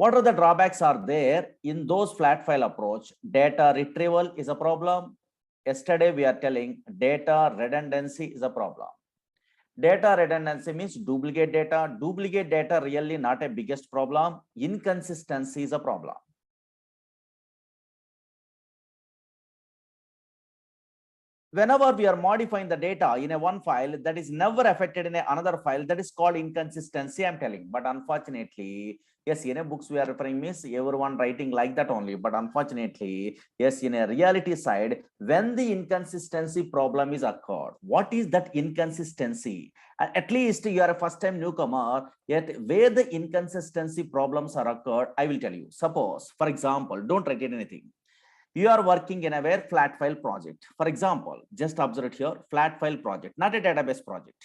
What are the drawbacks are there in those flat file approach? Data retrieval is a problem. Yesterday we are telling data redundancy is a problem. Data redundancy means duplicate data. Duplicate data really not a biggest problem. Inconsistency is a problem. Whenever we are modifying the data in a one file that is never affected in another file, that is called inconsistency, I'm telling. But unfortunately, yes, in a books we are referring means everyone writing like that only. But unfortunately, yes, in a reality side, when the inconsistency problem is occurred, what is that inconsistency? At least you are a first time newcomer, yet where the inconsistency problems are occurred, I will tell you. Suppose, for example, don't write anything. You are working in a flat file project. For example, just observe it here, flat file project, not a database project.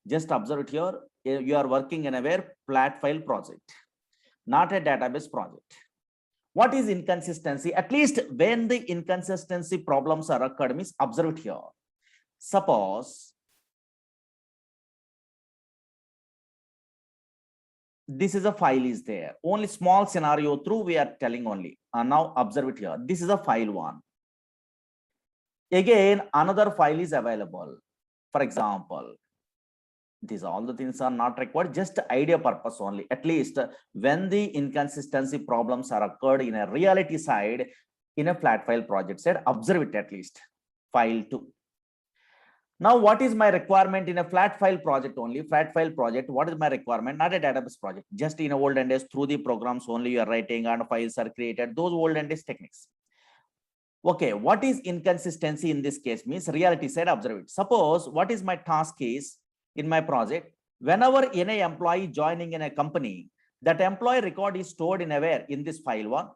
Just observe it here, you are working in a flat file project, not a database project. What is inconsistency? At least when the inconsistency problems are occurred, means observe it here. Suppose this is a file is there, only small scenario through we are telling only. Now observe it here, this is a file one. Again another file is available. For example, these all the things are not required, just idea purpose only. At least when the inconsistency problems are occurred in a reality side, in a flat file project side, observe it at least. File 2. Now, what is my requirement in a flat file project only? Flat file project, what is my requirement? Not a database project. Just in a olden days, through the programs only you are writing and files are created. Those olden days techniques. Okay, what is inconsistency in this case? Means reality side, observe it. Suppose what is my task is in my project? Whenever any employee joining in a company, that employee record is stored in a where? In this file 1.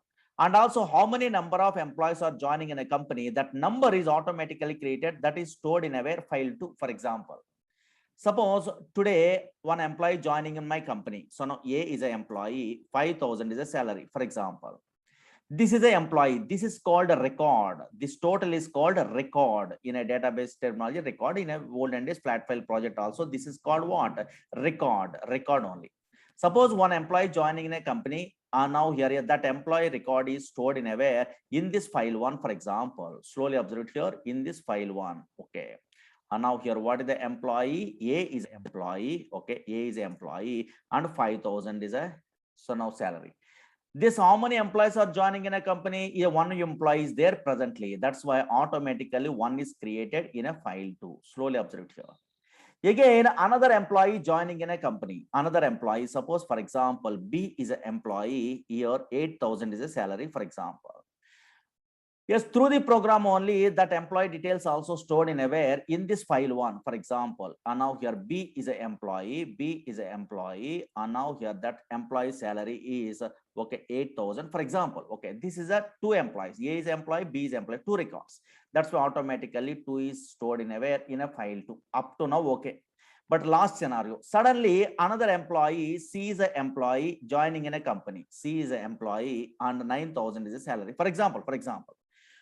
And also how many number of employees are joining in a company, that number is automatically created, that is stored in a where? File 2, for example. Suppose today one employee joining in my company. So now A is an employee, 5,000 is a salary, for example. This is an employee. This is called a record. This total is called a record in a database terminology. Record in a olden days flat file project also. This is called what? Record only. Suppose one employee joining in a company, and now here that employee record is stored in a where? In this file 1, for example. Slowly observe it here in this file 1. Okay. And now here, what is the employee? A is employee. Okay, A is employee, and 5,000 is a so now salary. This how many employees are joining in a company? Yeah, one employee is there presently. That's why automatically one is created in a file 2. Slowly observe it here. Again, another employee joining in a company. Another employee, suppose for example, B is an employee. Here 8,000 is a salary, for example. Yes, through the program only, that employee details also stored in a where? In this file 1, for example. And now here B is an employee, and now here that employee salary is okay 8,000, for example. Okay, this is a 2 employees. A is employee, B is employee, 2 records. That's why automatically 2 is stored in a where? In a file 2. Up to now, okay. But last scenario, suddenly another employee, C is an employee joining in a company. C is an employee and 9,000 is a salary. For example.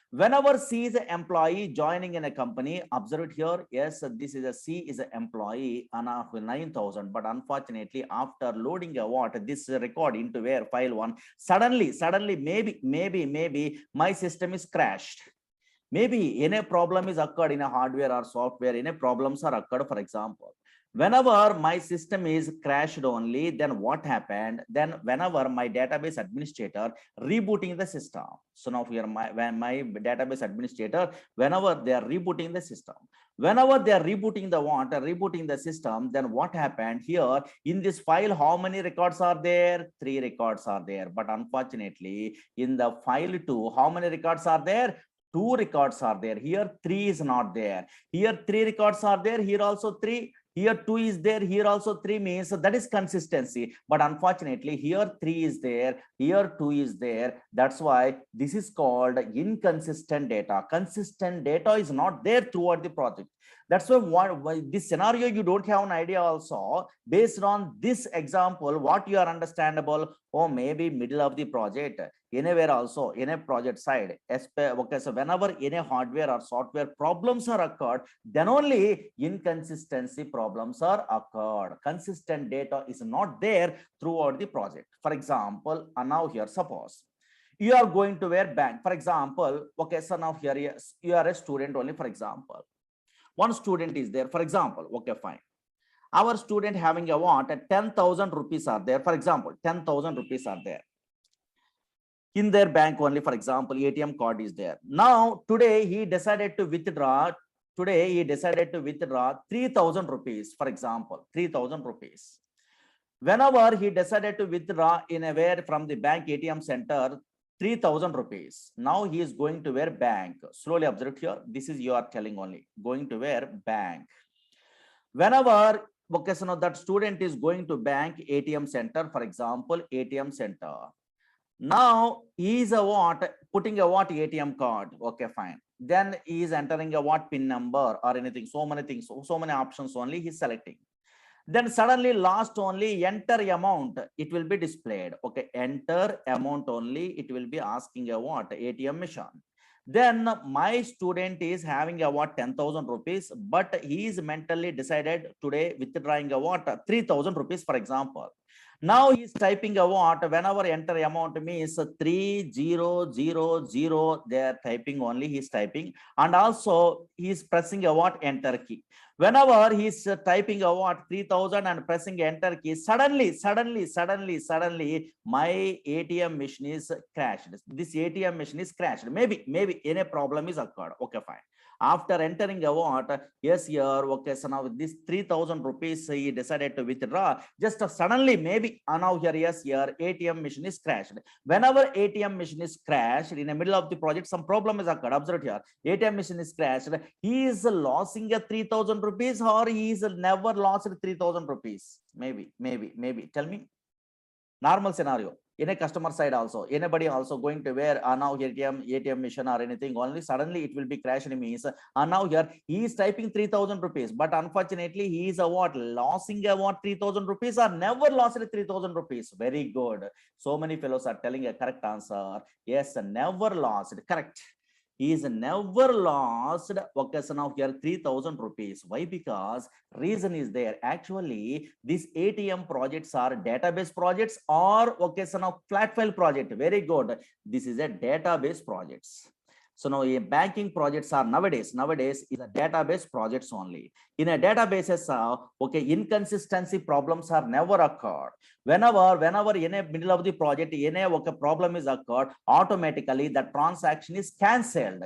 Whenever C is an employee joining in a company, observe it here. Yes, this is a C is an employee and 9,000. But unfortunately, after loading a what this record into where? File 1, suddenly, maybe my system is crashed. Maybe any problem is occurred in a hardware or software. Any problems are occurred. For example, whenever my system is crashed only, then what happened? Then whenever my database administrator rebooting the system. So now here my database administrator, whenever they are rebooting the system, whenever they are rebooting the system, then what happened here in this file? How many records are there? 3 records are there. But unfortunately, in the file 2, how many records are there? 2 records are there. Here 3 is not there. Here 3 records are there. Here also 3. Here 2 is there. Here also 3 means, so that is consistency. But unfortunately, here 3 is there. Here 2 is there. That's why this is called inconsistent data. Consistent data is not there throughout the project. That's why this scenario you don't have an idea also. Based on this example, what you are understandable, or maybe middle of the project, anywhere also, in a project side. Okay, so whenever any hardware or software problems are occurred, then only inconsistency problems are occurred. Consistent data is not there throughout the project. For example, now here, suppose you are going to wear bank, for example. Okay, so now here, yes, you are a student only, for example. One student is there, for example. Okay, fine. Our student having a what? 10,000 rupees are there, for example. 10,000 rupees are there in their bank only, for example. ATM card is there. Now, today he decided to withdraw. Today he decided to withdraw 3,000 rupees, for example. 3,000 rupees. Whenever he decided to withdraw in a where from the bank ATM center, 3,000 rupees. Now he is going to wear bank. Slowly observe here. This is you are telling only. Going to wear bank. Whenever, okay, so now that student is going to bank ATM center, for example, ATM center. Now he is a what? Putting a what? ATM card. Okay, fine. Then he is entering a what? PIN number or anything. So many things. So many options only he's selecting. Then suddenly last only enter amount, it will be displayed. Okay, enter amount only, it will be asking a what? ATM machine. Then my student is having a what? 10,000 rupees, but he is mentally decided today withdrawing a what? 3,000 rupees, for example. Now he's typing a what? Whenever enter amount means 3000, they are typing only, he's typing, and also he's pressing a what? Enter key. Whenever he's typing a what? 3,000 and pressing enter key, suddenly my ATM machine is crashed. This ATM machine is crashed. Maybe any problem is occurred. Okay, fine. After entering a what? Yes, here. Okay, so now with this 3,000 rupees he decided to withdraw. Just suddenly, maybe now here, yes, here ATM machine is crashed. Whenever ATM machine is crashed in the middle of the project, some problem is occurred. Observe here. ATM machine is crashed. He is losing a 3,000 rupees, or he is never lost 3,000 rupees. Maybe. Tell me. Normal scenario. In a customer side also, anybody also going to wear now ATM machine or anything, only suddenly it will be crashed means now here he is typing 3,000 rupees, but unfortunately he is a what? Losing a what? 3,000 rupees, or never lost 3,000 rupees. Very good. So many fellows are telling a correct answer. Yes, never lost. Correct. He is never lost. Okay, so now here 3,000 rupees. Why? Because reason is there. Actually, these ATM projects are database projects, or okay, so now flat file project. Very good. This is a database projects. So now banking projects are nowadays is a database projects only. In a databases, okay, inconsistency problems are never occurred. Whenever in a middle of the project, in a okay, problem is occurred, automatically the transaction is cancelled.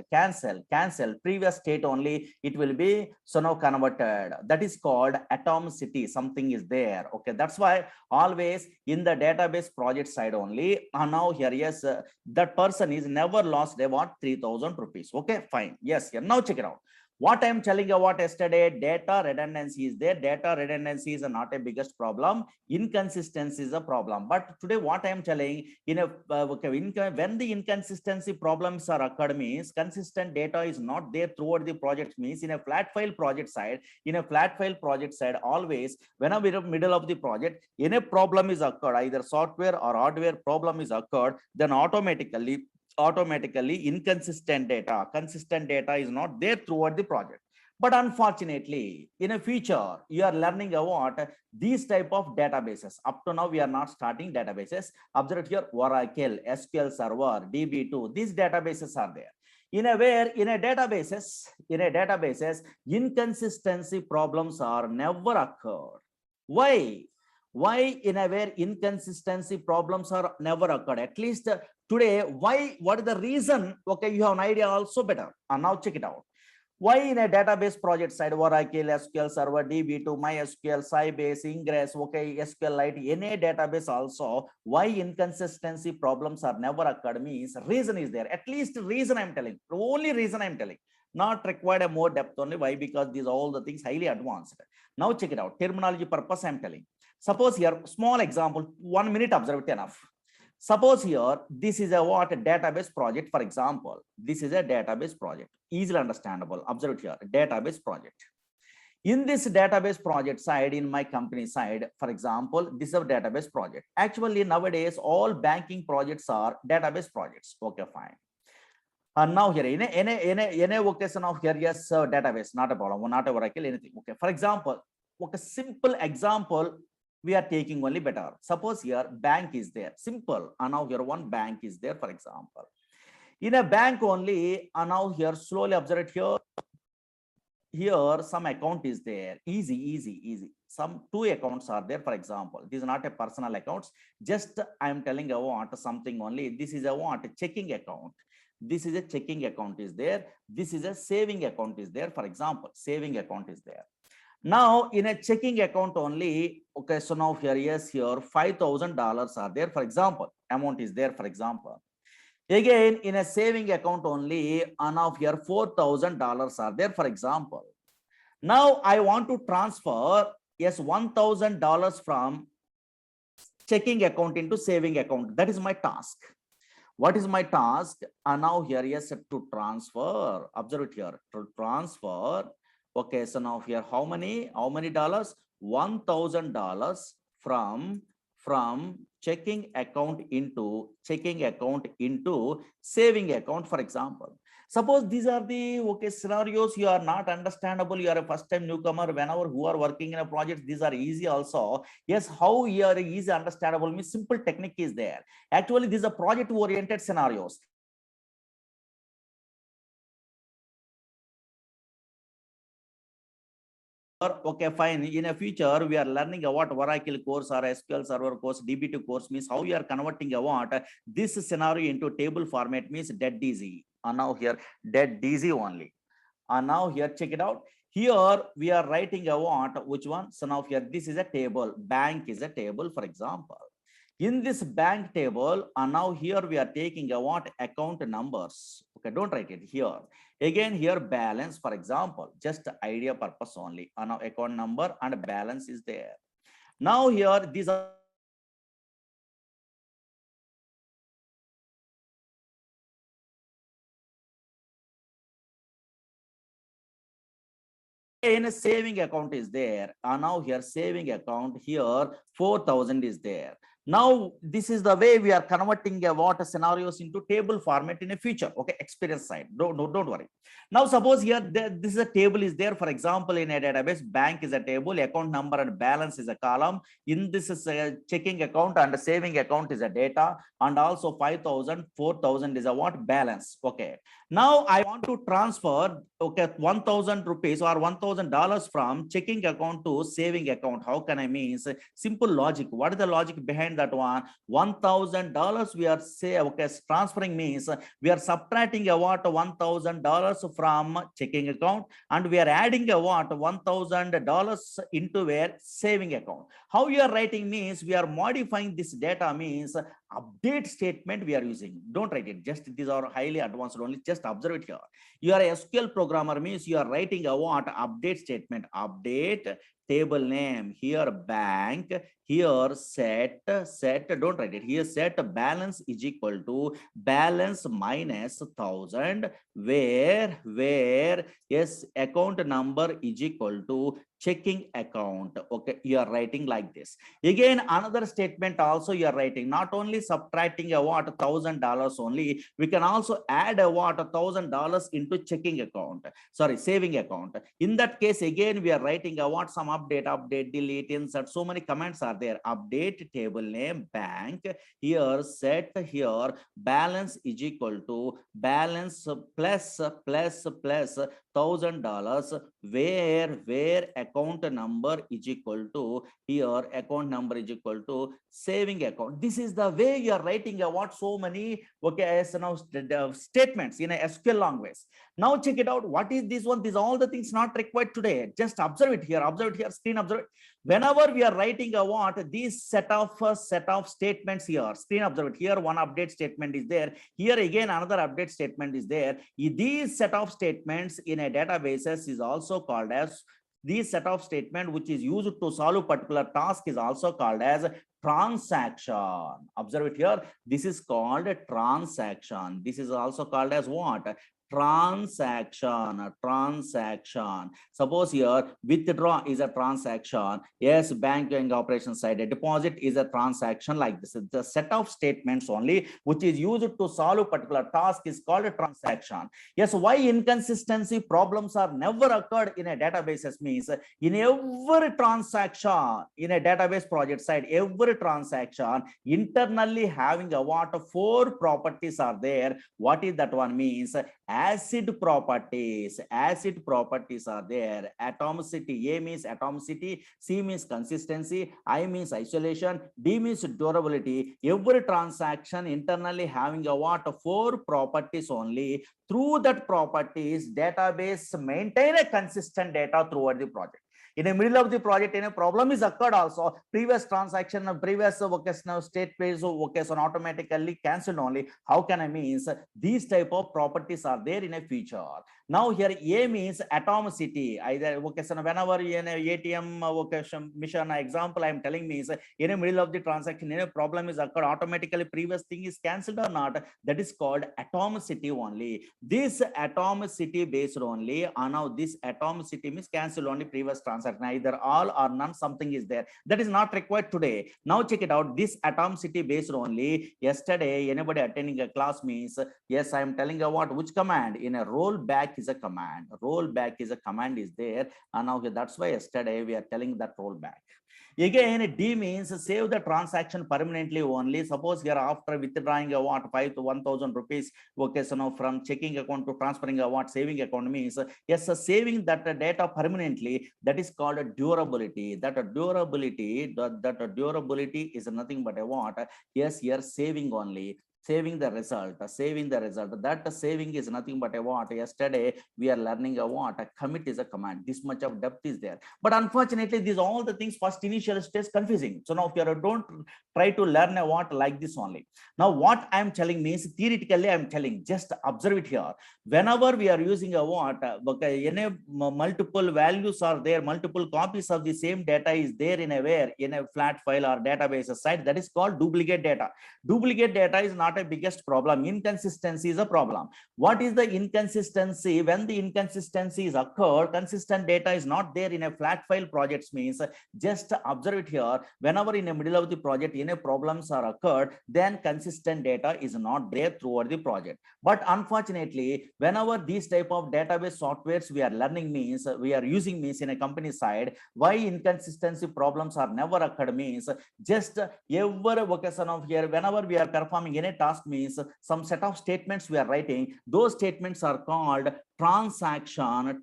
Previous state only it will be so now converted. That is called atomicity. Something is there. Okay, that's why always in the database project side only. Now here, yes, that person is never lost about 3,000 rupees. Okay, fine. Yes, here now check it out. What I'm telling you about yesterday, data redundancy is there. Data redundancy is not a biggest problem. Inconsistency is a problem. But today, what I'm telling in a when the inconsistency problems are occurred means consistent data is not there throughout the project means in a flat file project side. Always whenever in the middle of the project, any problem is occurred, either software or hardware problem is occurred, then automatically consistent data is not there throughout the project. But unfortunately, in a future, you are learning about these type of databases. Up to now, we are not starting databases. Observe here, Oracle, SQL Server, DB2, these databases are there. In a databases, inconsistency problems are never occurred. Why in a where inconsistency problems are never occurred? At least today, why? What is the reason? Okay, you have an idea also better. And now check it out. Why in a database project side, Oracle, SQL Server, DB2, MySQL, Sybase, Ingress, okay, SQLite, any database also, why inconsistency problems are never occurred means reason is there. At least reason I'm telling. The only reason I'm telling. Not required a more depth only. Why? Because these are all the things highly advanced. Now check it out. Terminology purpose I'm telling. Suppose here, small example, 1 minute, observe it enough. Suppose here, this is a what? A database project, for example. This is a database project. Easily understandable. Observe it here, database project. In this database project side, in my company side, for example, this is a database project. Actually, nowadays, all banking projects are database projects. Okay, fine. And now here, in a occasion of here, yes, database, not a problem, not a Oracle, anything. Okay, for example, a simple example, we are taking only better. Suppose here, bank is there, simple. And now here, one bank is there, for example. In a bank only, and now here, slowly observe it here. Here some account is there, easy. Some two accounts are there, for example. This is not a personal accounts, just I am telling I want something only. This is a want checking account. This is a checking account is there. This is a saving account is there, for example. Saving account is there. Now in a checking account only, okay, so now here, yes, here $5,000 are there, for example. Amount is there, for example. Again, in a saving account only, and of here $4,000 are there, for example. Now I want to transfer, yes, $1,000 from checking account into saving account. That is my task. What is my task? And now here, yes, to transfer. Observe it here, to transfer. Okay, so now here, how many dollars? $1,000 from checking account into saving account, for example. Suppose these are the scenarios you are not understandable, you are a first time newcomer. Whenever who are working in a project, these are easy also. Yes, how you are easy understandable means simple technique is there. Actually, these are project oriented scenarios. Okay, fine. In a future, we are learning about Oracle course or SQL Server course, DB2 course means how you are converting what this scenario into table format means dead easy. And now here, dead easy only. And now here, check it out. Here we are writing a what, which one? So now here, this is a table. Bank is a table, for example. In this bank table, and now here we are taking a what account numbers. Okay, don't write it here. Again, here balance, for example, just idea purpose only. And now account number and balance is there. Now here, these are in a saving account is there. And now here saving account here 4,000 is there. Now this is the way we are converting a what scenarios into table format in a future. Okay, experience side. Don't worry. Now suppose here this is a table is there. For example, in a database, bank is a table, account number and balance is a column. In this is a checking account and saving account is a data, and also 5,000, 4,000 is a what balance. Okay. Now I want to transfer 1,000 rupees or $1,000 from checking account to saving account. How can I means simple logic? What is the logic behind that one? $1,000 we are transferring means we are subtracting a what $1,000 from checking account, and we are adding a what $1,000 into where saving account. How you are writing means we are modifying this data means update statement we are using. Don't write it, just these are highly advanced only, just observe it here. You are a SQL programmer means you are writing a what update statement. Update table name, here bank, here set, don't write it here, set balance is equal to balance minus 1,000, where yes account number is equal to checking account. Okay, you are writing like this. Again, another statement also you are writing, not only subtracting a what $1,000 only, we can also add a what $1,000 into checking account, sorry, saving account. In that case, again we are writing a what some update, delete, insert, so many commands are there. Update table name bank, here set, here balance is equal to balance plus $1,000, where account number is equal to here account number is equal to saving account. This is the way you are writing about so many statements in a SQL language. Now check it out. What is this one? These all the things not required today. Just observe it here. Observe it here. Screen observe it. Whenever we are writing a what, these set of statements here. Screen observe it here. One update statement is there. Here again another update statement is there. These set of statements in a databases is also called as, this set of statement which is used to solve a particular task is also called as transaction. Observe it here. This is called a transaction. This is also called as what? transaction. Suppose here withdraw is a transaction. Yes, banking operation side, a deposit is a transaction. Like this is the set of statements only which is used to solve a particular task is called a transaction. Yes, why inconsistency problems are never occurred in a databases means in every transaction in a database project side, every transaction internally having a what four properties are there. What is that one means? Acid properties are there. Atomicity, A means atomicity, C means consistency, I means isolation, D means durability. Every transaction internally having a what four properties only. Through that properties, database maintain a consistent data throughout the project. In the middle of the project, in a problem is occurred also, previous transaction and previous vocational state phase vocation automatically cancelled only. How can I means these type of properties are there in a feature. Now here A means atomicity, either vocation whenever in a ATM vocation mission example I am telling means in the middle of the transaction in a problem is occurred, automatically previous thing is cancelled or not, that is called atomicity only. This atomicity based only, now this atomicity means cancel only previous transaction, either all or none, something is there that is not required today. Now check it out, this atomicity based only. Yesterday anybody attending a class means, yes, I am telling you what, which command in a rollback is a command, rollback is a command is there, and now that's why yesterday we are telling that rollback. Again, D means save the transaction permanently only. Suppose here after withdrawing a what 5 to 1,000 rupees, okay, so now from checking account to transferring a what saving account means, yes, saving that data permanently, that is called a durability. That durability is nothing but a what? Yes, here saving only. Saving the result, that saving is nothing but a what? Yesterday we are learning a what? A commit is a command. This much of depth is there, but unfortunately these all the things first initial stage confusing. So now if you don't try to learn a what like this only. Now what I am telling means theoretically I am telling, just observe it here. Whenever we are using a what, any multiple values are there, multiple copies of the same data is there in a where, in a flat file or database site, that is called duplicate data. Duplicate data is not a biggest problem. Inconsistency is a problem. What is the inconsistency? When the inconsistency is occurred, consistent data is not there in a flat file projects means, just observe it here. Whenever in the middle of the project any problems are occurred, then consistent data is not there throughout the project. But unfortunately, whenever these type of database softwares we are learning means, we are using means in a company side, why inconsistency problems are never occurred means, just every vocation of here, whenever we are performing any task means, some set of statements we are writing, those statements are called transaction.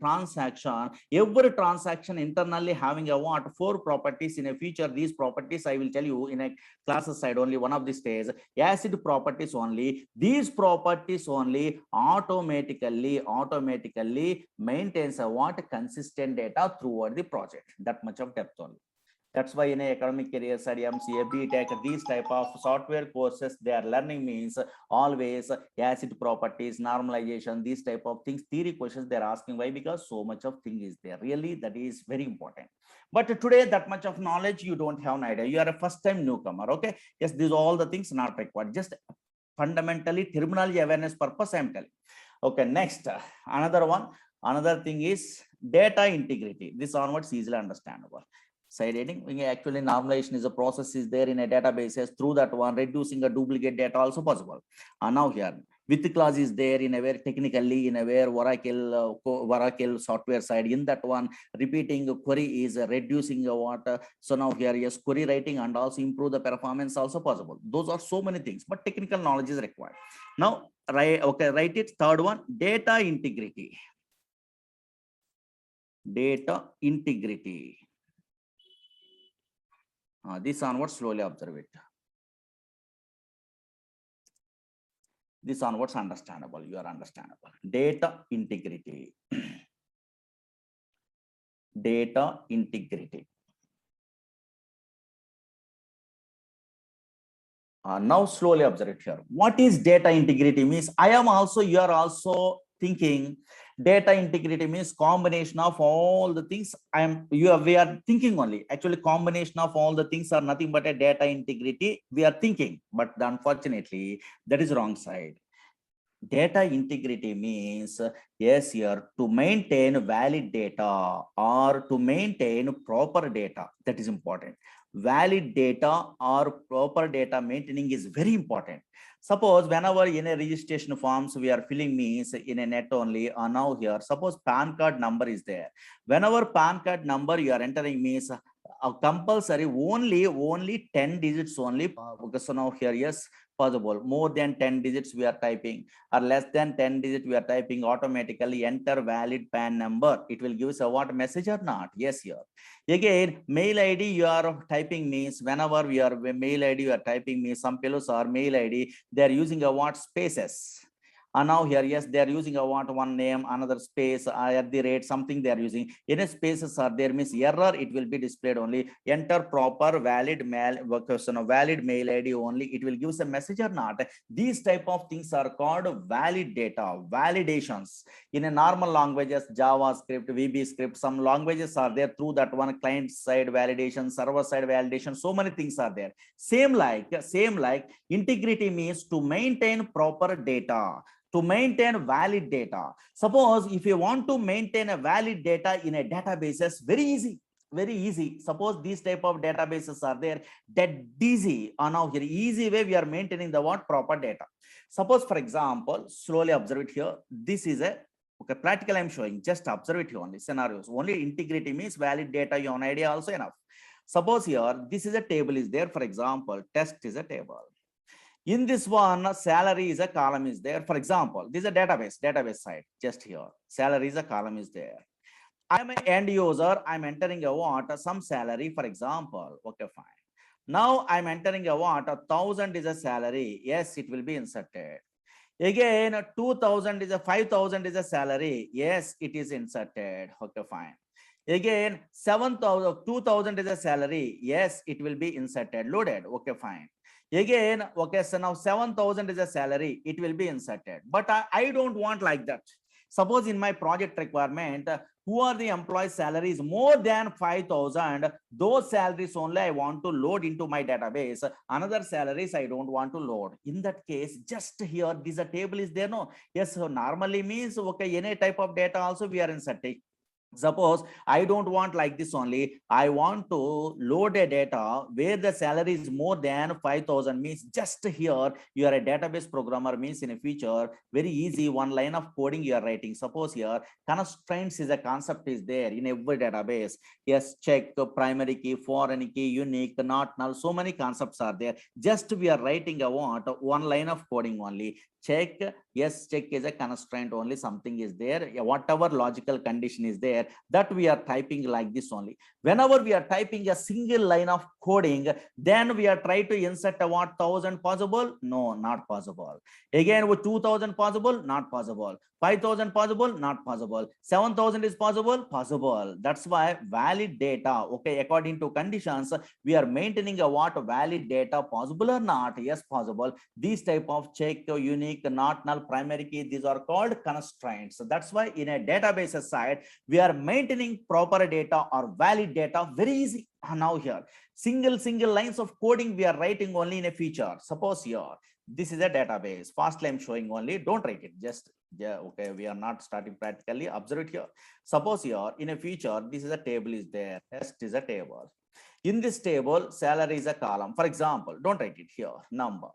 Every transaction internally having a what? Four properties in a feature. These properties I will tell you in a classes side only, one of the stage. Acid properties only. These properties only automatically maintains a what? Consistent data throughout the project. That much of depth only. That's why in a academic career side, MCA, BTech, these type of software courses they are learning means always acid properties, normalization, these type of things, theory questions they are asking. Why? Because so much of thing is there. Really, that is very important. But today, that much of knowledge you don't have an idea. You are a first-time newcomer. Okay, yes, these all the things not required. Just fundamentally terminology awareness purpose I am telling. Okay, next another one. Another thing is data integrity. This onwards easily understandable. Side heading, actually normalization is a process is there in a databases. Through that one, reducing a duplicate data also possible. And now here with clause is there in a very technically in a where Oracle software side. In that one, repeating query is reducing what. So now here yes, query writing and also improve the performance also possible. Those are so many things, but technical knowledge is required. Now write it. Third one, data integrity. Data integrity. This onwards slowly observe it. This onwards understandable. You are understandable. Data integrity. Data integrity. Now slowly observe it here. What is data integrity means? You are also thinking data integrity means combination of all the things we are thinking only. Actually, combination of all the things are nothing but a data integrity we are thinking, but unfortunately that is wrong side. Data integrity means, yes, here to maintain valid data or to maintain proper data. That is important. Valid data or proper data maintaining is very important. Suppose whenever in a registration forms we are filling means in a net only, now here, suppose PAN card number is there. Whenever PAN card number you are entering means compulsory only 10 digits only. Okay, so now here, yes, possible. More than 10 digits we are typing or less than 10 digits we are typing, automatically enter valid PAN number. It will give us a what message or not? Yes, here. Again, mail ID you are typing means whenever we are mail ID you are typing means some fellows are mail ID, they are using a what spaces. And now here, yes, they are using a what one name, another space, at the rate, something they are using. Any spaces are there means error, it will be displayed only. Enter proper valid mail, valid mail ID only. It will give us a message or not. These type of things are called valid data, validations. In a normal languages, JavaScript, VB script, some languages are there through that one client side validation, server side validation, so many things are there. Same like integrity means to maintain proper data, to maintain valid data. Suppose if you want to maintain a valid data in a databases, very easy, very easy. Suppose these type of databases are there, that easy. Now here, easy way we are maintaining the what proper data. Suppose for example, slowly observe it here. This is a okay practical I'm showing. Just observe it here only scenarios. Only integrity means valid data. Your own idea also enough. Suppose here, this is a table is there. For example, test is a table. In this one, salary is a column is there. For example, this is a database side. Just here, salary is a column is there. I'm an end user. I'm entering a what? Some salary, for example. Okay, fine. Now I'm entering a what? 1,000 is a salary. Yes, it will be inserted. Again, 2,000 is a 5,000 is a salary. Yes, it is inserted. Okay, fine. Again, 7,000, 2,000 is a salary. Yes, it will be inserted, loaded. Okay, fine. Again, okay, so now 7,000 is a salary. It will be inserted. But I don't want like that. Suppose in my project requirement, who are the employee salaries more than 5,000, those salaries only I want to load into my database. Another salaries I don't want to load. In that case, just here, this a table is there, no? Yes, so normally means, okay, any type of data also we are inserting. Suppose I don't want like this only. I want to load a data where the salary is more than 5,000 means just here you are a database programmer means in a future very easy one line of coding you are writing. Suppose here constraints is a concept is there in every database. Yes, check, primary key, foreign key, unique, not null. So many concepts are there. Just we are writing a one line of coding only. Check, yes, check is a constraint only, something is there, whatever logical condition is there, that we are typing like this only. Whenever we are typing a single line of coding, then we are trying to insert a what 1,000 possible? No, not possible. Again with 2,000 possible? Not possible. 5,000 possible? Not possible. 7,000 is possible? Possible. That's why valid data, okay, according to conditions, we are maintaining a what valid data possible or not? Yes, possible. These type of check, unique, not null, primary key, these are called constraints. So that's why in a database side, we are maintaining proper data or valid data very easy. Now here, single lines of coding we are writing only in a feature. Suppose here, this is a database. Fastly I'm showing only, don't write it, just yeah, okay, we are not starting practically, observe it here. Suppose here in a feature, this is a table is there, test is a table. In this table, salary is a column. For example, don't write it here, number.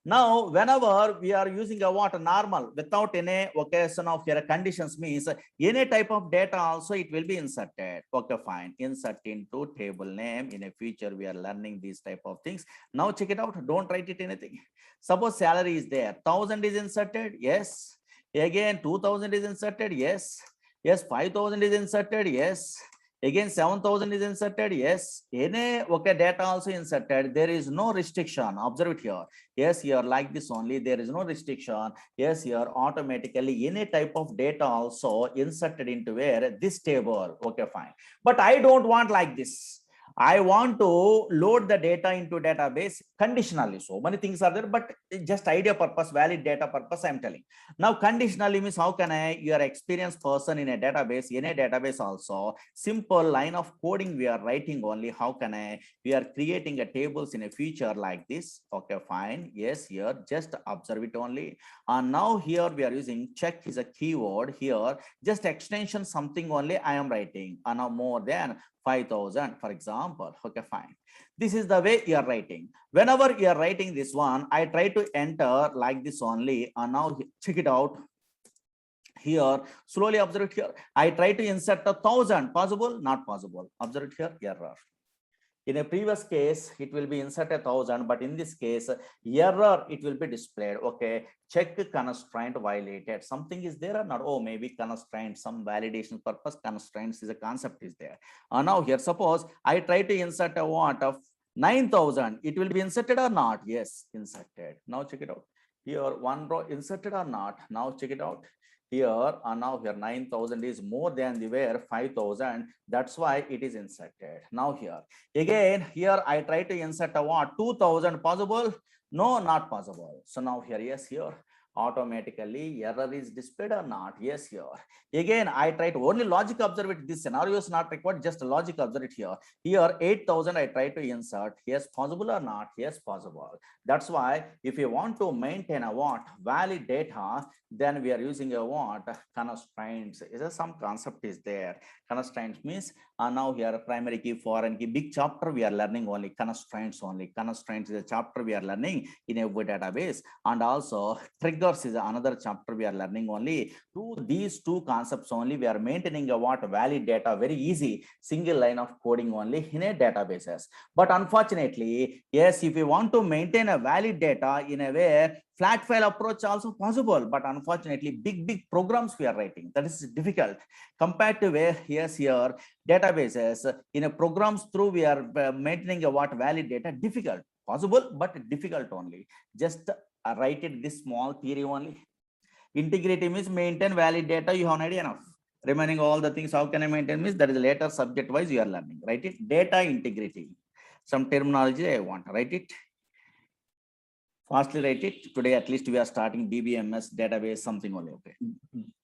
Now, whenever we are using a what normal without any occasion of here conditions means any type of data also it will be inserted. Okay, fine. Insert into table name. In a future, we are learning these type of things. Now check it out. Don't write it anything. Suppose salary is there. 1,000 is inserted. Yes. Again, 2,000 is inserted. Yes. Yes. 5,000 is inserted. Yes. Again, 7,000 is inserted. Yes. Any okay data also inserted. There is no restriction. Observe it here. Yes, here like this only. There is no restriction. Yes, here automatically any type of data also inserted into where this table. Okay, fine. But I don't want like this. I want to load the data into database conditionally. So many things are there, but just idea purpose, valid data purpose, I'm telling. Now, conditionally means how can you're experienced person in a database, also, simple line of coding we are writing only. How can we are creating a tables in a future like this. Okay, fine. Yes, here, just observe it only. And now here we are using check is a keyword here, just extension something only I am writing. And now more than 5,000, for example. Okay, fine. This is the way you are writing. Whenever you are writing this one, I try to enter like this only. And now check it out. Here, slowly observe it here. I try to insert 1,000. Possible? Not possible. Observe it here. Error. In a previous case, it will be insert 1,000, but in this case, error, it will be displayed. Okay, check constraint violated. Something is there or not? Oh, maybe constraint, some validation purpose constraints is a concept is there. Now here, suppose I try to insert a what of 9,000, it will be inserted or not? Yes, inserted. Now check it out. Here, one row inserted or not? Now check it out. Here, and now here 9,000 is more than the where 5,000. That's why it is inserted. Now here, again, here I try to insert a what? 2,000 possible? No, not possible. So now here, yes, here automatically error is displayed or not? Yes, here. Again, I try to only logic observe it. This scenario is not required, just logic observe it here. Here, 8,000 I try to insert. Yes, possible or not? Yes, possible. That's why if you want to maintain a what? Valid data, then we are using a what? Constraints. Is there some concept is there? Constraints means now here primary key, foreign key, big chapter we are learning only constraints only. Constraints is a chapter we are learning in a database, and also triggers is another chapter we are learning only. Through these two concepts only, we are maintaining a what? Valid data, very easy, single line of coding only in a databases. But unfortunately, yes, if you want to maintain a valid data in a way, flat file approach also possible, but unfortunately big programs we are writing, that is difficult compared to where yes, here databases in a programs through we are maintaining a what? Valid data, difficult, possible but difficult only. Just write it this small theory only. Integrity means maintain valid data, you have an idea enough. Remaining all the things, how can I maintain means that is later subject wise you are learning. Write it, data integrity, some terminology I want, write it. Fastly write it. Today, at least we are starting DBMS database, something only. Okay.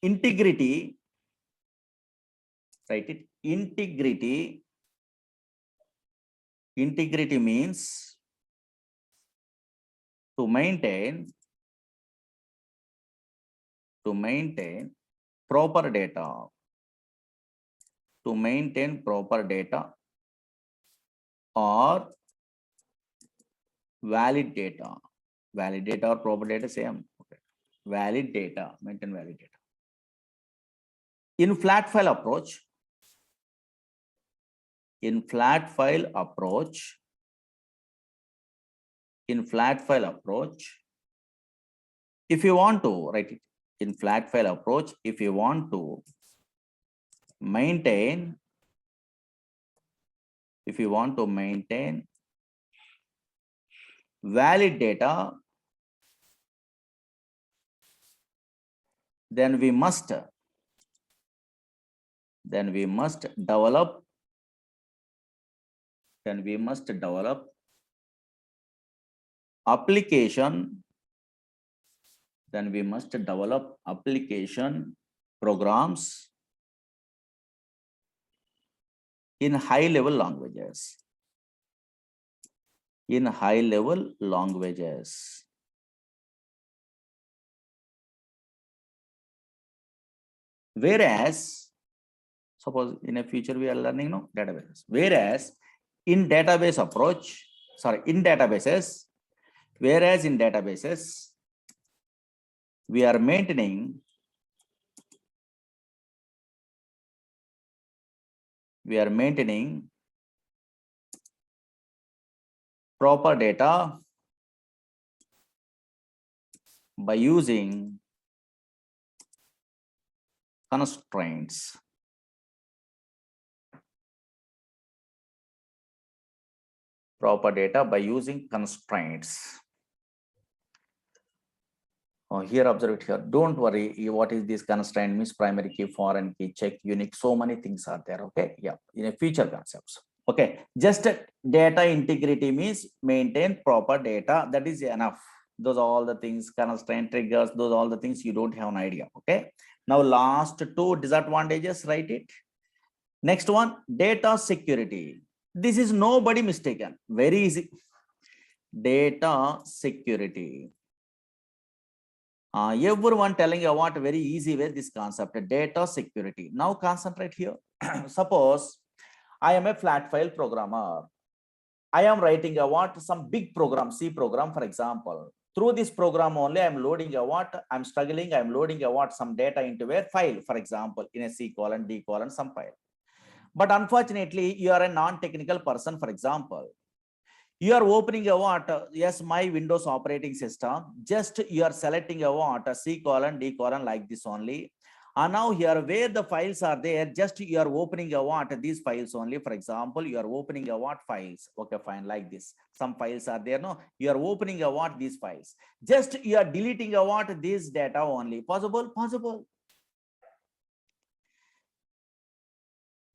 Integrity, write it. Integrity. Integrity means to maintain proper data. To maintain proper data or valid data. Valid data or proper data, same. Okay. Valid data, maintain valid data. In flat file approach, if you want to write it in flat file approach, if you want to maintain, valid data, then we must develop application, programs in high level languages. Whereas, suppose in a future we are learning databases. Whereas in database approach, in databases, we are maintaining proper data by using constraints. Proper data by using constraints. Here, observe it here. Don't worry. What is this constraint? Means primary key, foreign key, check, unique. So many things are there. Okay. Yeah. In a future concepts. Okay, just data integrity means maintain proper data. That is enough. Those are all the things, constraint triggers, those are all the things you don't have an idea. Okay. Now, last two disadvantages, write it. Next one, data security. This is nobody mistaken. Very easy. Data security. Everyone telling you what very easy way this concept, data security. Now concentrate here. Suppose I am a flat file programmer. I am writing a what, some big program, C program, for example. Through this program only, I'm loading a what, I'm struggling, I'm loading a what, some data into a file, for example, in a C colon, D colon, some file. But unfortunately, you are a non-technical person, for example. You are opening a what, yes, my Windows operating system, just you are selecting a what, a C colon, D colon like this only. And now here where the files are there, just you are opening a what, these files only. For example, you are opening a what files. Okay, fine, like this. Some files are there, no? You are opening a what, these files. Just you are deleting a what, this data only. Possible? Possible.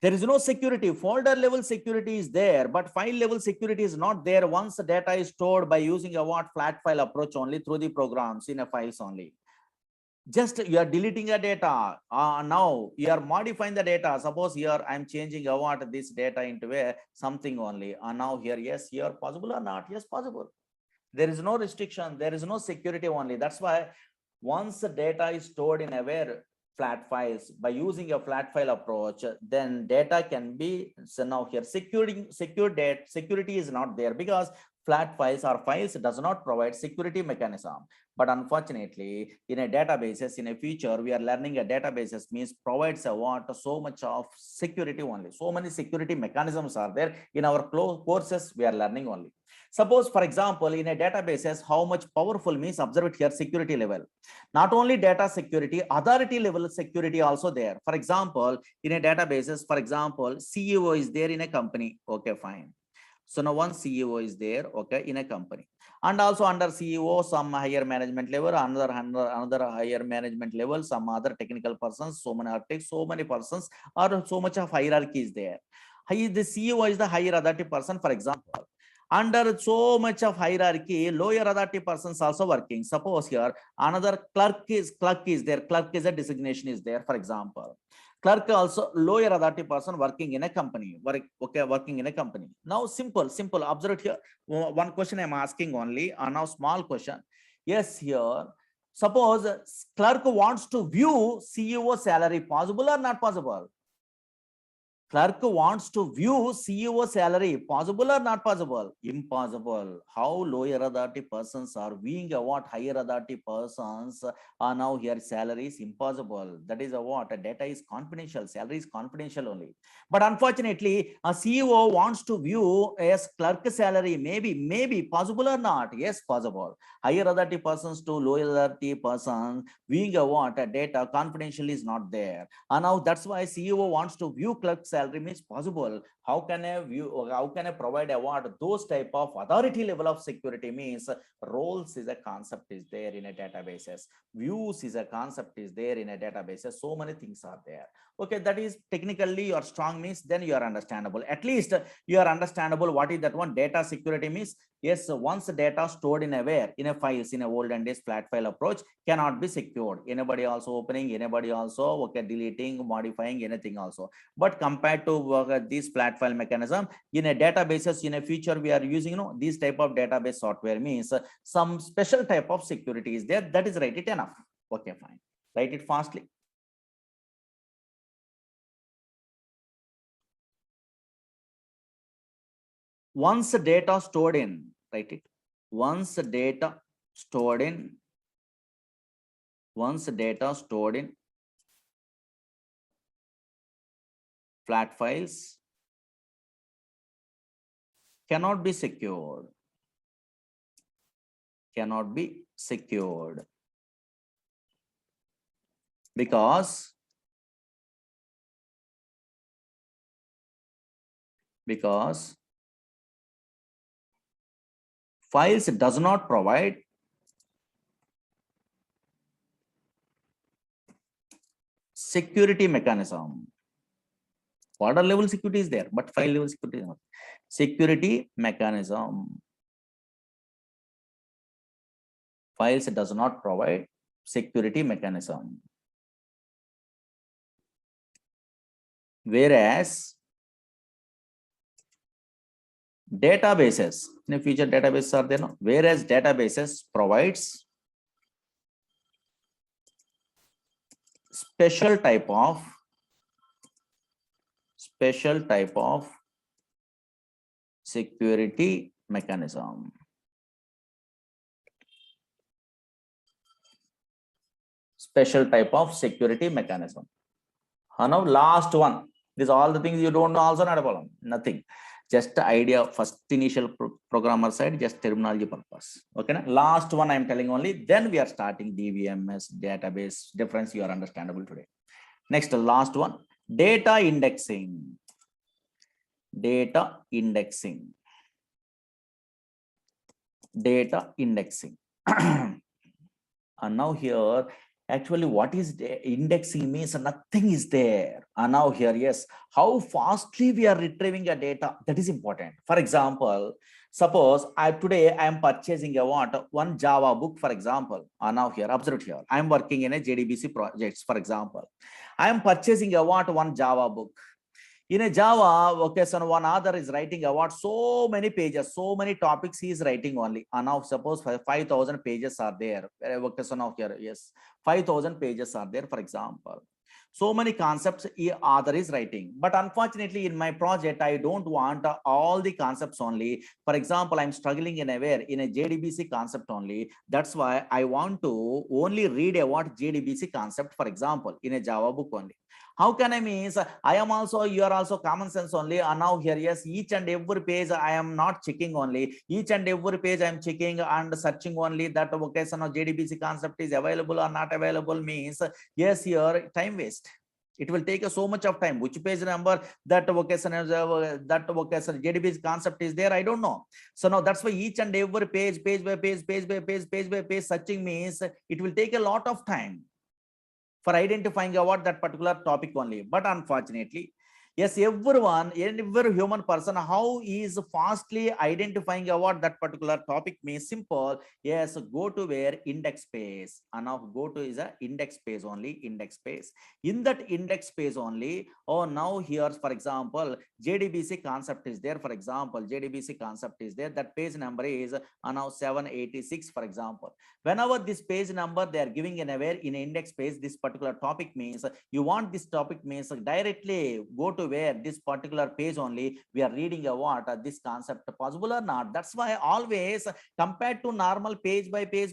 There is no security. Folder level security is there, but file level security is not there once the data is stored by using a what, flat file approach only through the programs in a files only. Just you are deleting a data. Now you are modifying the data. Suppose here I'm changing a what, this data into a something only. Now here, yes, here possible or not? Yes, possible. There is no restriction. There is no security only. That's why once the data is stored in aware flat files by using a flat file approach, then data can be, so now here security is not there because flat files or files does not provide security mechanism. But unfortunately, in a databases, in a future, we are learning a databases means provides a what, so much of security only. So many security mechanisms are there in our courses we are learning only. Suppose, for example, in a databases, how much powerful means, observe it here, security level. Not only data security, authority level security also there. For example, in a databases, for example, CEO is there in a company. Okay, fine. So now one CEO is there, okay, in a company. And also under CEO, some higher management level, another higher management level, some other technical persons, so many architects, so many persons, or so much of hierarchy is there. The CEO is the higher authority person, for example. Under so much of hierarchy, lower authority persons also working. Suppose here another clerk is there. Clerk is a designation is there, for example. Clerk also lower authority person working in a company. Working in a company. Now simple. Observe it here. One question I'm asking only. Now small question. Yes, here. Suppose clerk wants to view CEO salary. Possible or not possible? Clerk wants to view CEO salary. Possible or not possible? Impossible. How lower authority persons are viewing a what, higher authority persons are now here salary is impossible. That is a what? A data is confidential. Salary is confidential only. But unfortunately, a CEO wants to view as clerk salary. Maybe possible or not? Yes, possible. Higher authority persons to lower authority persons viewing a what? A data confidential is not there. And now that's why CEO wants to view clerk salary means possible. How can I view, how can I provide award? Those type of authority level of security means roles is a concept is there in a databases. Views is a concept is there in a databases. So many things are there. Okay, that is technically your strong means then you are understandable. At least you are understandable what is that one. Data security means yes, once data stored in a where, in a files, in a olden days flat file approach cannot be secured. Anybody also opening, anybody also okay deleting, modifying anything also. But compared to this flat file mechanism in a databases, in a future we are using this type of database software means some special type of security is there. That is write it enough. Okay, fine. Write it fastly. Once data stored in, write it. Once data stored in, once data stored in flat files cannot be secured. Cannot be secured because files does not provide security mechanism. Order level security is there, but file level security is not. Security mechanism. Files does not provide security mechanism. Whereas databases, in the future databases are there, no? Whereas databases provides special type of security mechanism. Special type of security mechanism. Now last one. These all the things you don't know also, not a problem. Nothing. Just the idea, first initial programmer side, just terminology purpose. Okay. Na? Last one I'm telling only. Then we are starting DBMS, database difference. You are understandable today. Next, last one. Data indexing. Data indexing. Data indexing. And now here, actually, what is indexing means nothing is there. And now here, yes, how fastly we are retrieving a data, that is important. For example, suppose today I am purchasing one Java book, for example. And now here, observe here, I am working in a JDBC projects, for example. I am purchasing one Java book. In a Java, okay, so one author is writing about so many pages, so many topics he is writing only. And now suppose 5,000 pages are there. Okay, so now here, yes, 5,000 pages are there, for example. So many concepts author is writing. But unfortunately, in my project, I don't want all the concepts only. For example, I'm struggling in a JDBC concept only. That's why I want to only read about JDBC concept, for example, in a Java book only. How can I means you are also common sense only. And now here, yes, each and every page I am not checking only. Each and every page I am checking and searching only that vocation of JDBC concept is available or not available means, yes, here time waste. It will take so much of time. Which page number that vocation is JDBC concept is there, I don't know. So now that's why each and every page by page searching means it will take a lot of time for identifying about that particular topic only. But unfortunately, yes, every human person, how is fastly identifying about that particular topic means simple. Yes, go to where index page, and now go to is a index page only, index page. In that index page only, now here, for example, JDBC concept is there, for example, JDBC concept is there, that page number is now 786, for example. Whenever this page number they are giving anywhere in index page, this particular topic means you want this topic means directly go to where this particular page only we are reading about this concept possible or not. That's why always compared to normal page by page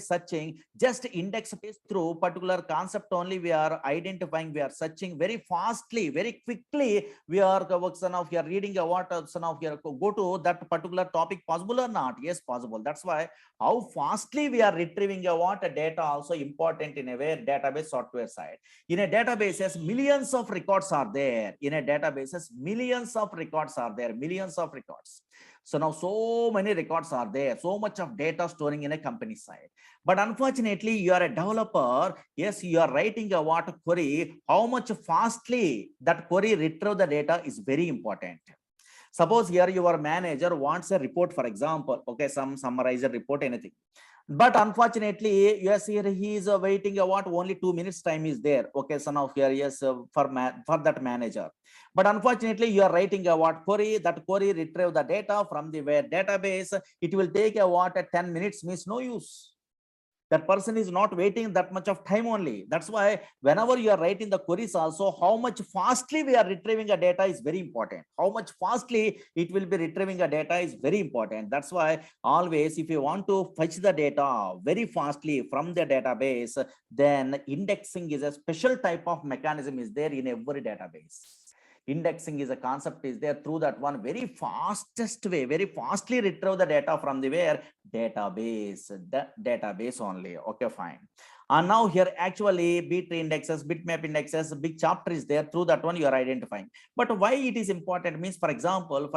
searching, just index page through particular concept only we are identifying, we are searching very fastly, very quickly. We are reading about go to that particular topic possible or not. Yes, possible. That's why how fastly we are retrieving data also important in a way database software side. In a databases, millions of records are there. In a databases, millions of records are there, millions of records. So now so many records are there, so much of data storing in a company side. But unfortunately, you are a developer. Yes, you are writing a query. How much fastly that query retrieve the data is very important. Suppose here your manager wants a report, for example, okay, some summarizer report, anything. But unfortunately, yes, here he is waiting only 2 minutes time is there. Okay, so now here, yes, for that manager. But unfortunately, you are writing query, that query retrieve the data from the database. It will take 10 minutes means no use. That person is not waiting that much of time only. That's why whenever you are writing the queries also, how much fastly we are retrieving a data is very important. How much fastly it will be retrieving a data is very important. That's why always if you want to fetch the data very fastly from the database, then indexing is a special type of mechanism is there in every database. Indexing is a concept is there through that one very fastest way, very fastly retrieve the data from the database, the database only. Okay, fine. And now here actually B-tree indexes, bitmap indexes, big chapter is there, through that one you are identifying. But why it is important means, for example,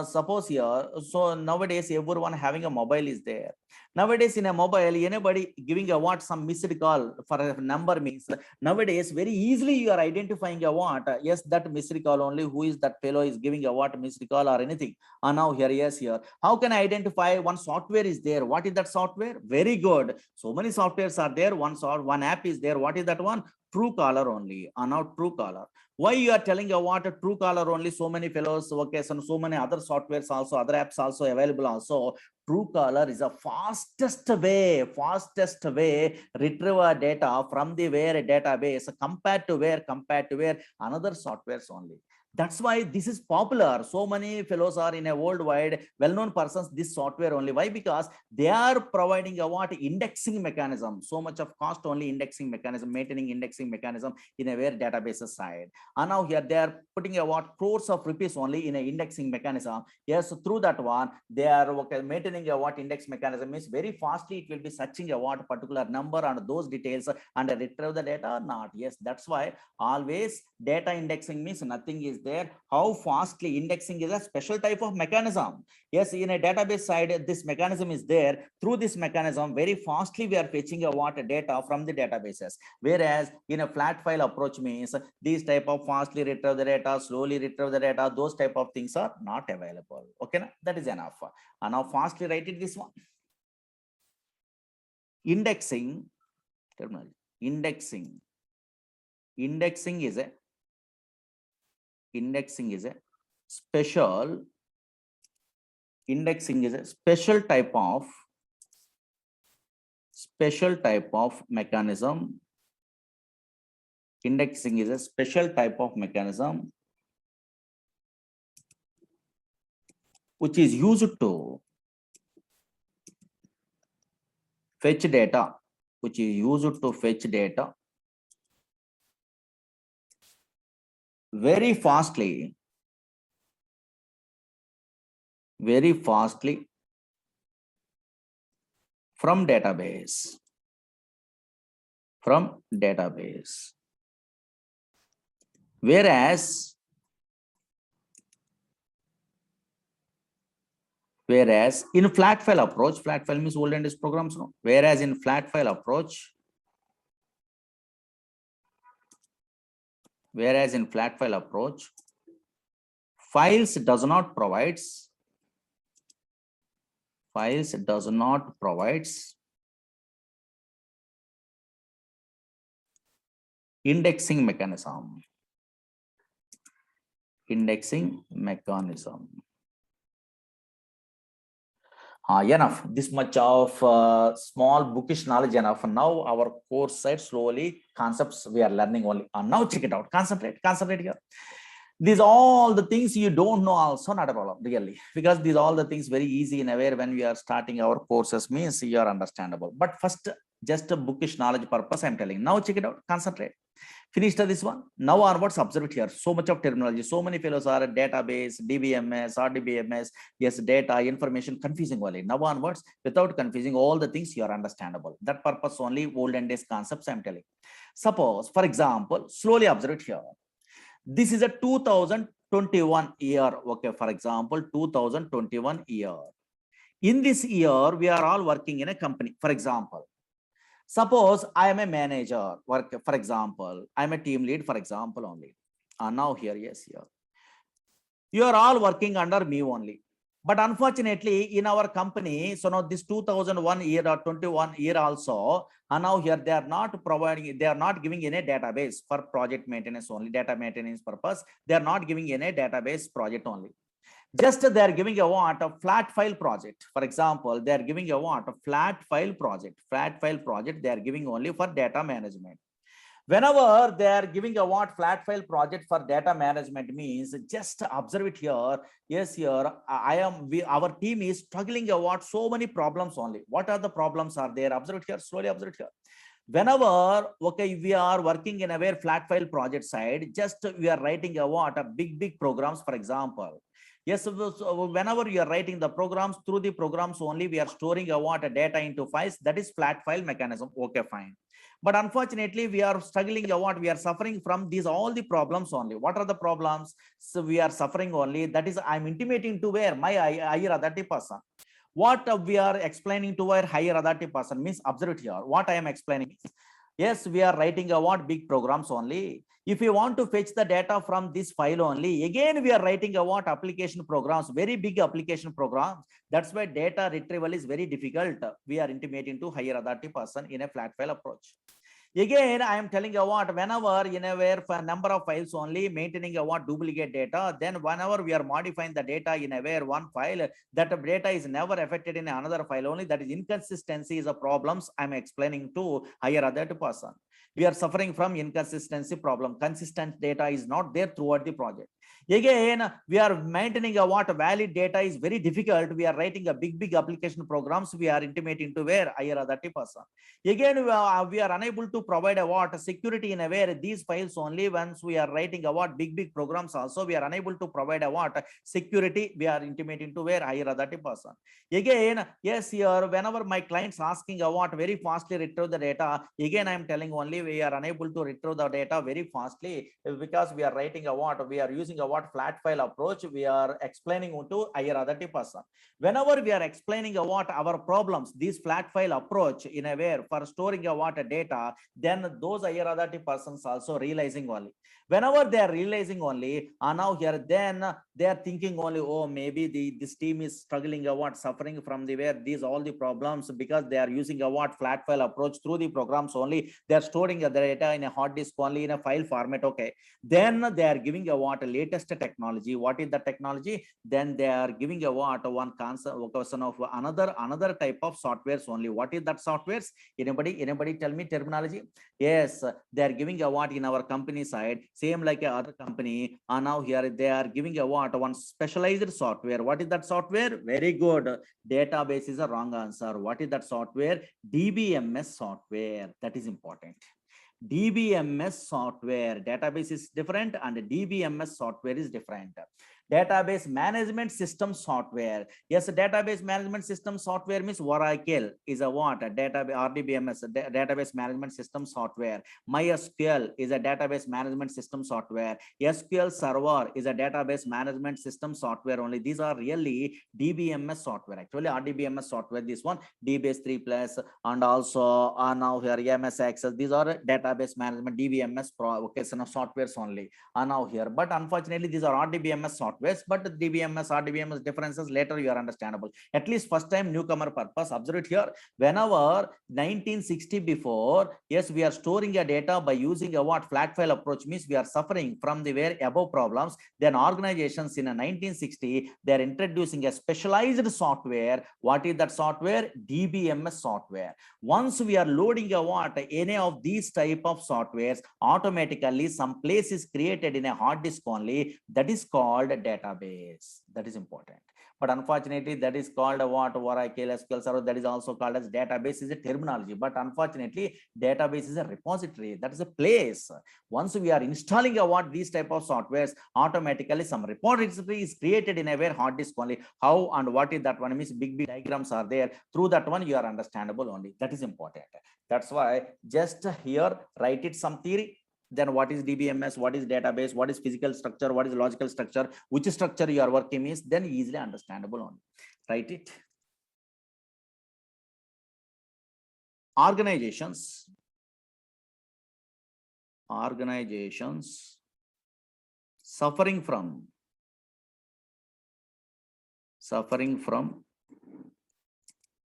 suppose here, so nowadays everyone having a mobile is there. Nowadays in a mobile, anybody giving a what, some missed call for a number means, nowadays very easily you are identifying a what, yes, that missed call only, who is that fellow is giving a what missed call or anything. And now here, yes, here, how can I identify? One software is there. What is that software? Very good. So many softwares are there. One app is there. What is that one? Truecaller only. And now Truecaller. Why you are telling a what, a Truecaller only? So many fellows, okay, so many other softwares also, other apps also available also. Truecaller is a fastest way retrieve data from the where database compared to where another softwares only. That's why this is popular. So many fellows are in a worldwide well-known persons this software only. Why? Because they are providing a what, indexing mechanism. So much of cost only indexing mechanism, maintaining indexing mechanism in a where databases side. And now here they are putting a what, crores of rupees only in a indexing mechanism. Yes, through that one they are okay, maintaining a what index mechanism means very fastly it will be searching a what particular number and those details and retrieve the data or not. Yes, that's why always data indexing means nothing is there. How fastly indexing is a special type of mechanism. Yes, in a database side this mechanism is there. Through this mechanism very fastly we are fetching a what data from the databases, whereas in a flat file approach means these type of fastly retrieve the data, slowly retrieve the data, those type of things are not available. Okay, that is enough. And now fastly write it this one. Indexing terminology. Indexing is a special type of mechanism. Indexing is a special type of mechanism which is used to fetch data, very fastly from database. Whereas in flat file approach, flat file means old and is programs, no? Whereas in flat file approach, files does not provides indexing mechanism. Enough. This much of small bookish knowledge enough. Now our course side slowly concepts we are learning only. Now check it out. Concentrate here. These all the things you don't know also not a problem really, because these all the things very easy in a way when we are starting our courses means you are understandable. But first just a bookish knowledge purpose I'm telling. Now check it out. Concentrate. Finished this one. Now onwards observe it here. So much of terminology. So many fellows are database, DBMS, RDBMS. Yes, data, information, confusing only. Now onwards, without confusing all the things, you are understandable. That purpose only olden days concepts I'm telling. Suppose, for example, slowly observe it here. This is a 2021 year. Okay, for example, 2021 year. In this year, we are all working in a company. For example, suppose I am a manager, for example, I'm a team lead, for example, only. Now here, yes, here. You are all working under me only. But unfortunately, in our company, so now this 2001 year or 21 year also, and now here they are not providing, they are not giving any database for project maintenance only, data maintenance purpose. They are not giving any database project only. Just they are giving a what, a flat file project. For example, they are giving a what, a flat file project they are giving only for data management. Whenever they are giving a what, flat file project for data management means, just observe it here. Yes, here our team is struggling a what, so many problems only. What are the problems are there? Observe it here, slowly observe it here. Whenever okay we are working in a very flat file project side, just we are writing a what, a big programs, for example. Yes, so whenever you are writing the programs, through the programs only we are storing a what, a data into files, that is flat file mechanism. Okay, fine. But unfortunately, we are struggling a lot. We are suffering from these all the problems only. What are the problems? So we are suffering only. That is, I'm intimating to where my higher authority person. What we are explaining to our higher authority person means, observe it here. What I am explaining is, yes, we are writing a what big programs only. If you want to fetch the data from this file only, again we are writing a what application programs, very big application programs. That's why data retrieval is very difficult. We are intimating to higher authority person in a flat file approach. Again, I am telling you what, whenever in a where for number of files only, maintaining a what duplicate data, then whenever we are modifying the data in a where one file, that data is never affected in another file only. That is inconsistency is a problems I'm explaining to higher authority person. We are suffering from inconsistency problem. Consistent data is not there throughout the project. Again, we are maintaining a what valid data is very difficult. We are writing a big application programs. We are intimating to where higher authority person. Again, we are unable to provide a what security in a where these files only. Once we are writing a what big programs also, we are unable to provide a what security. We are intimating to where higher authority person. Again, yes, here whenever my clients asking a what very fastly retrieve the data, again I am telling only we are unable to retrieve the data very fastly because we are writing a what, we are using a what flat file approach. We are explaining to higher authority person. Whenever we are explaining a what our problems, this flat file approach in a way for storing a what data, then those higher authority persons also realizing only. Whenever they are realizing only, now here, then they are thinking only, oh, maybe this team is struggling a what, suffering from the where these all the problems because they are using a what flat file approach through the programs only. They are storing the data in a hard disk only in a file format. Okay, then they are giving a what latest technology. What is the technology? Then they are giving a what one question of another type of softwares only. What is that softwares? Anybody tell me terminology? Yes, they are giving a what in our company side, same like a other company. And now here they are giving a what one specialized software. What is that software? Very good. Database is a wrong answer. What is that software? DBMS software. That is important. DBMS software, database is different and DBMS software is different. Database management system software. Yes, database management system software means Oracle is a what? A database, RDBMS, database management system software. MySQL is a database management system software. SQL Server is a database management system software only. These are really DBMS software. Actually, RDBMS software, this one, DBase 3 Plus, and also now here MS Access. These are database management DBMS vocational softwares only. Now here, but unfortunately, these are RDBMS software. But DBMS, RDBMS differences later you are understandable. At least first time newcomer purpose. Observe it here. Whenever 1960 before, yes, we are storing a data by using a what flat file approach means we are suffering from the where above problems. Then organizations in a 1960 they are introducing a specialized software. What is that software? DBMS software. Once we are loading a what any of these type of softwares, automatically some place is created in a hard disk only. That is called database. That is important. But unfortunately, that is called a what? Oracle, SQL Server. That is also called as database is a terminology. But unfortunately, database is a repository. That is a place. Once we are installing a what these type of softwares, automatically some repository is created in a very hard disk only. How and what is that one means big diagrams are there. Through that one, you are understandable only. That is important. That's why just here write it some theory. Then what is DBMS, what is database, what is physical structure, what is logical structure, which structure you are working is, then easily understandable only. Write it. Organizations suffering from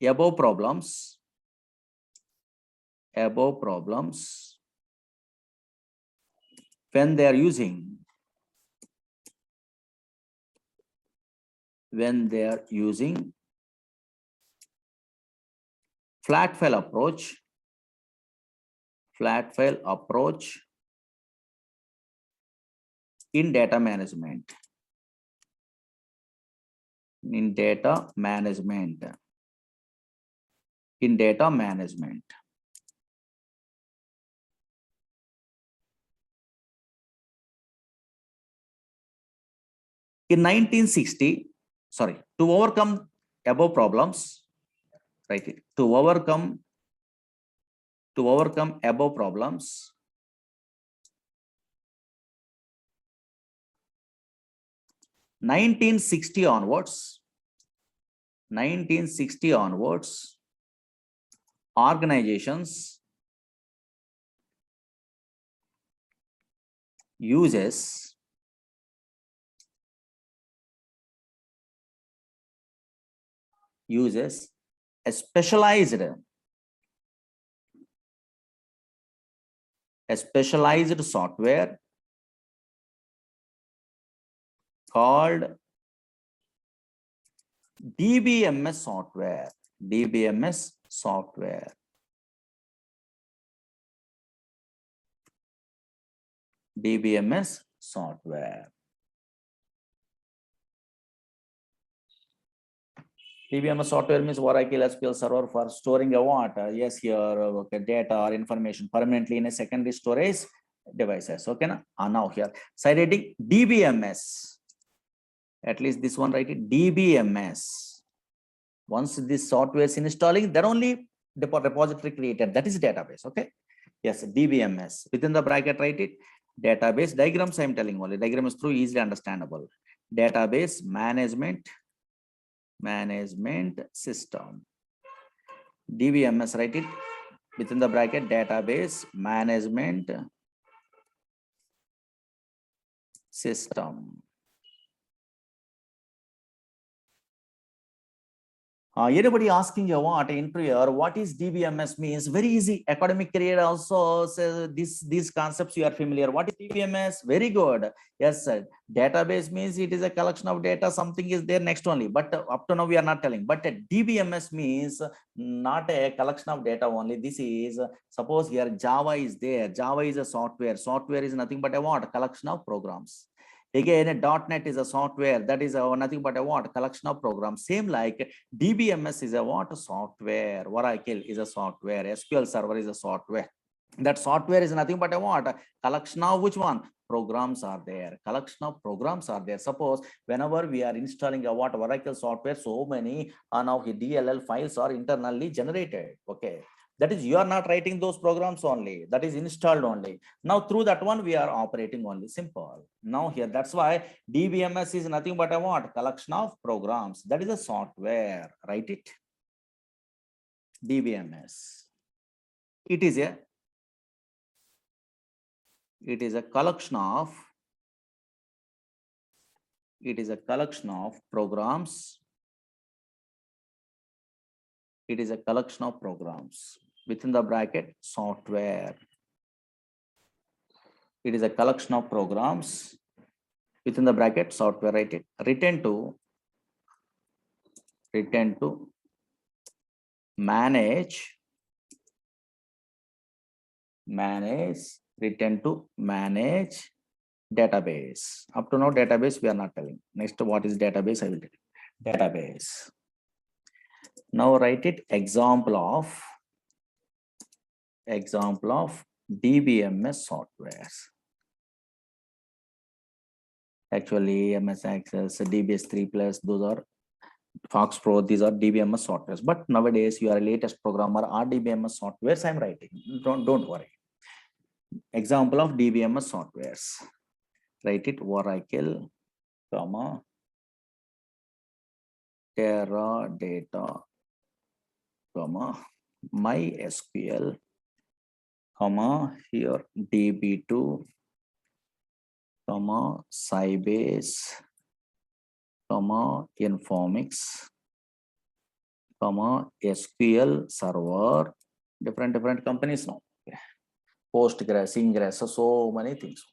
above problems when they are using flat file approach in data management. In data management. In 1960, sorry, to overcome above problems, right? To overcome to overcome above problems, (1960 onwards, organizations uses a specialized software called DBMS software. DBMS software. DBMS software. DBMS software means Oracle SQL Server for storing a what? Yes, here, okay, data or information permanently in a secondary storage devices. Okay, now here, side heading DBMS. At least this one, write it DBMS. Once this software is installing, then only the repository created. That is database. Okay. Yes, DBMS. Within the bracket, write it. Database diagrams. I am telling only. Diagram is through easily understandable. Database management system. DBMS, write it within the bracket. Database management system. Anybody asking you what interviewer, what is DBMS means? Very easy. Academic career also says these concepts you are familiar. What is DBMS? Very good. Yes, sir. Database means it is a collection of data. Something is there next only. But up to now we are not telling. But DBMS means not a collection of data only. This is suppose here Java is there. Java is a software. Software is nothing but a what? Collection of programs. Again, a .NET is a software that is nothing but a what? Collection of programs. Same like DBMS is a what? Software. Oracle is a software. SQL Server is a software. That software is nothing but a what? Collection of which one? Programs are there. Collection of programs are there. Suppose whenever we are installing a what? Oracle software, so many now DLL files are internally generated. Okay. That is, you are not writing those programs only. That is installed only. Now through that one, we are operating only. Simple. Now here, that's why DBMS is nothing but a what? Collection of programs. That is a software. Write it. DBMS. It is a collection of programs. It is a collection of programs. Within the bracket, software. It is a collection of programs. Within the bracket, software. Write it. Written to manage. Written to manage database. Up to now, database we are not telling. Next, what is database? I will tell you. Database. Now write it. Example of DBMS softwares. Actually, MS Access, DBS 3+, those are Fox Pro, these are DBMS softwares. But nowadays, you are a latest programmer, RDBMS softwares I'm writing. Don't worry. Example of DBMS softwares. Write it. Oracle, Teradata, MySQL, here DB2, Sybase, Informix, SQL Server, different companies now. Postgres, Ingress, so many things.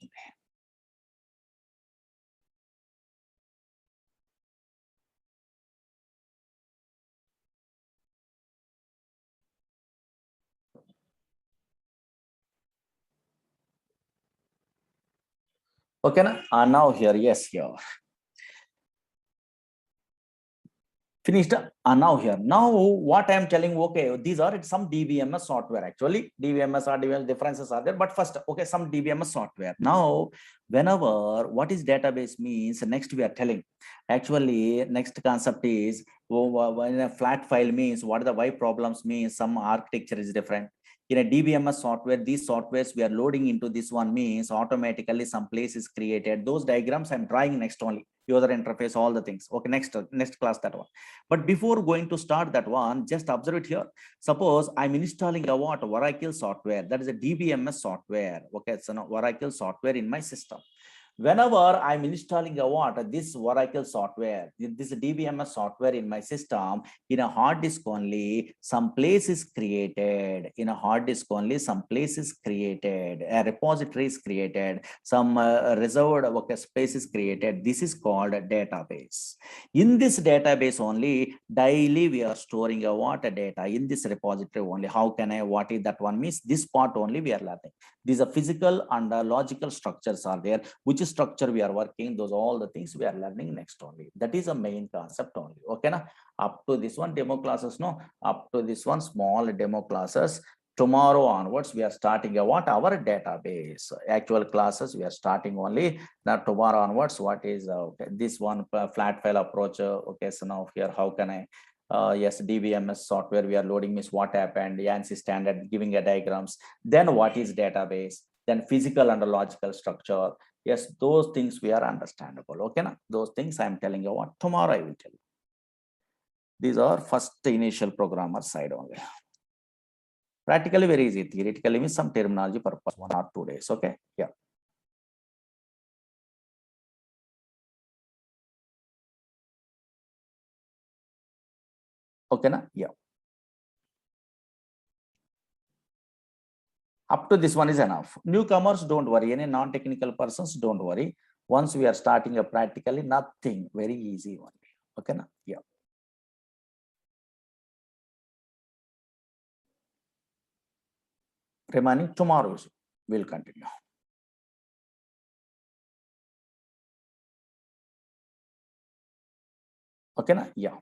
Okay, now here, yes, here. Finished. Now here. Now what I am telling, okay, these are some DBMS software. Actually, DBMS or DBMS differences are there. But first, okay, some DBMS software. Now, whenever what is database means, next we are telling. Actually, next concept is when a flat file means what are the why problems means. Some architecture is different. In a DBMS software, these softwares we are loading into this one means automatically some place is created. Those diagrams I'm drawing next only. User interface, all the things. Okay, next class that one. But before going to start that one, just observe it here. Suppose I'm installing a what? Oracle software. That is a DBMS software. Okay, so now Oracle software in my system. Whenever I'm installing a what? This Oracle software, this DBMS software in my system, in a hard disk only, some place is created. In a hard disk only, some place is created. A repository is created. Some reserved okay, space is created. This is called a database. In this database only, daily we are storing a what? A data in this repository only. How can I? What is that one means? This part only we are learning. These are physical and logical structures are there. Which structure we are working, those all the things we are learning next only. That is a main concept only. Okay, na? Up to this one demo classes, no, up to this one small demo classes. Tomorrow onwards, we are starting a what? Our database. Actual classes we are starting only. Now tomorrow onwards, what is okay, this one flat file approach? Okay, so now here, how can I? Yes, DBMS software we are loading means what happened, ANSI standard giving a diagrams, then what is database, then physical and logical structure. Yes, those things we are understandable. Okay, na? Those things I'm telling you what tomorrow I will tell you. These are first initial programmer side only. Practically very easy. Theoretically means some terminology purpose 1 or 2 days. Okay, yeah. Okay, na? Yeah. Up to this one is enough. Newcomers, don't worry. Any non-technical persons, don't worry. Once we are starting a practically, nothing, very easy only. Okay, na? Yeah. Remaining tomorrow we'll continue. Okay, na? Yeah.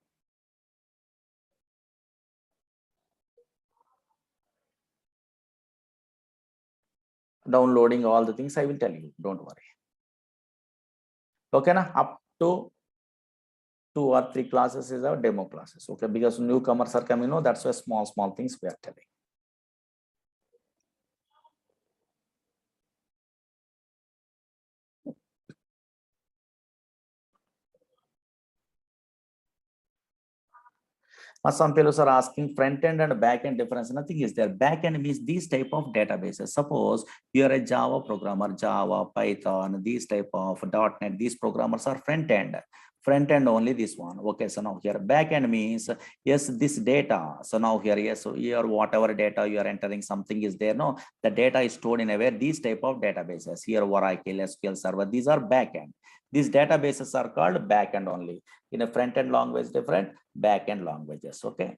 Downloading all the things I will tell you. Don't worry. Okay, na? Up to 2 or 3 classes is our demo classes. Okay, because newcomers are coming, no, that's why small things we are telling. Some fellows are asking front end and back end difference. Nothing is there. Back end means these type of databases. Suppose you are a Java programmer, Java, Python, these type of .NET, these programmers are front end only this one. Okay, so now here back end means yes, this data. So now here, yes, so here whatever data you are entering, something is there. No, the data is stored in a where these type of databases. Here Oracle, SQL Server, these are back end. These databases are called back end only. In a front end language different, back end languages. Okay,